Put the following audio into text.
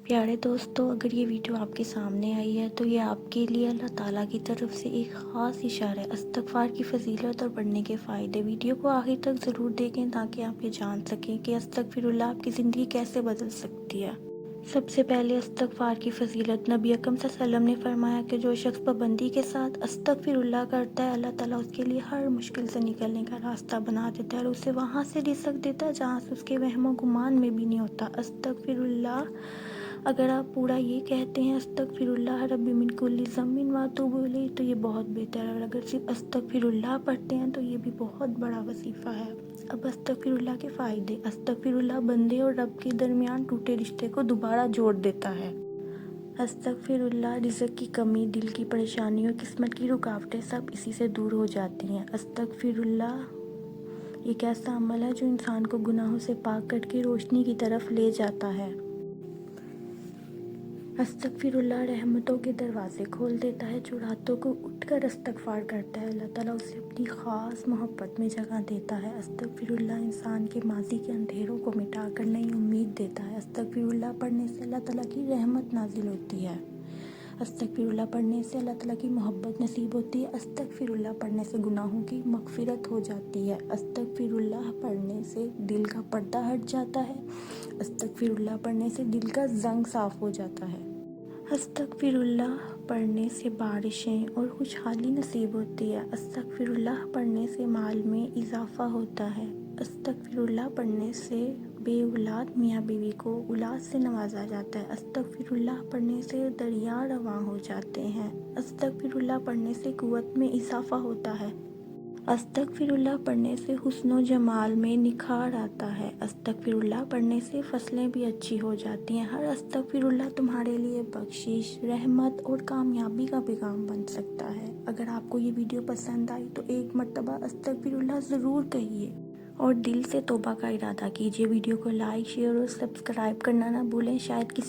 پیارے دوستو، اگر یہ ویڈیو آپ کے سامنے آئی ہے تو یہ آپ کے لیے اللہ تعالیٰ کی طرف سے ایک خاص اشارہ ہے استغفار کی فضیلت اور پڑھنے کے فائدے۔ ویڈیو کو آخر تک ضرور دیکھیں تاکہ آپ یہ جان سکیں کہ استغفر اللہ آپ کی زندگی کیسے بدل سکتی ہے۔ سب سے پہلے استغفار کی فضیلت۔ نبی اکرم صلی اللہ علیہ وسلم نے فرمایا کہ جو شخص پابندی کے ساتھ استغفر اللہ کرتا ہے، اللہ تعالیٰ اس کے لیے ہر مشکل سے نکلنے کا راستہ بنا دیتا ہے اور اسے وہاں سے رزق دیتا ہے جہاں سے اس کے وہم و گمان میں بھی نہیں ہوتا۔ استغفر اللہ، اگر آپ پورا یہ کہتے ہیں استغفر اللہ ربی من کل ذنب واتوب الیہ، تو یہ بہت بہتر ہے، اور اگر صرف استغفر اللہ پڑھتے ہیں تو یہ بھی بہت بڑا وظیفہ ہے۔ اب استغفر اللہ کے فائدے۔ استغفر اللہ بندے اور رب کے درمیان ٹوٹے رشتے کو دوبارہ جوڑ دیتا ہے۔ استغفر اللہ، رزق کی کمی، دل کی پریشانی اور قسمت کی رکاوٹیں سب اسی سے دور ہو جاتی ہیں۔ استغفر اللہ ایک ایسا عمل ہے جو انسان کو گناہوں سے پاک کر کے روشنی کی طرف لے جاتا ہے۔ استغفر اللہ رحمتوں کے دروازے کھول دیتا ہے۔ جو راتوں کو اٹھ کر استغفار کرتا ہے، اللہ تعالیٰ اسے اپنی خاص محبت میں جگہ دیتا ہے۔ استغفر اللہ انسان کے ماضی کے اندھیروں کو مٹا کر نئی امید دیتا ہے۔ استغفر اللہ پڑھنے سے اللہ تعالیٰ کی رحمت نازل ہوتی ہے۔ استغفر اللہ پڑھنے سے اللہ تعالیٰ کی محبت نصیب ہوتی ہے۔ استغفر اللہ پڑھنے سے گناہوں کی مغفرت ہو جاتی ہے۔ استغفر اللہ پڑھنے سے دل کا پردہ ہٹ جاتا ہے۔ استغفر اللہ پڑھنے سے دل کا زنگ صاف ہو جاتا ہے۔ استغفر اللہ پڑھنے سے بارشیں اور خوشحالی نصیب ہوتی ہے۔ استغفر اللہ پڑھنے سے مال میں اضافہ ہوتا ہے۔ استغفر اللہ پڑھنے سے بے اولاد میاں بیوی کو اولاد سے نوازا جاتا ہے۔ استغفر اللہ پڑھنے سے دریا رواں ہو جاتے ہیں۔ استغفر اللہ پڑھنے سے قوت میں اضافہ ہوتا ہے۔ استغفر اللہ پڑھنے سے حسن و جمال میں نکھار آتا ہے۔ استغفر اللہ پڑھنے سے فصلیں بھی اچھی ہو جاتی ہیں۔ ہر استغفر اللہ تمہارے لیے بخشش، رحمت اور کامیابی کا پیغام بن سکتا ہے۔ اگر آپ کو یہ ویڈیو پسند آئی تو ایک مرتبہ استغفر اللہ ضرور کہیے اور دل سے توبہ کا ارادہ کیجیے۔ ویڈیو کو لائک، شیئر اور سبسکرائب کرنا نہ بھولیں۔ شاید کسی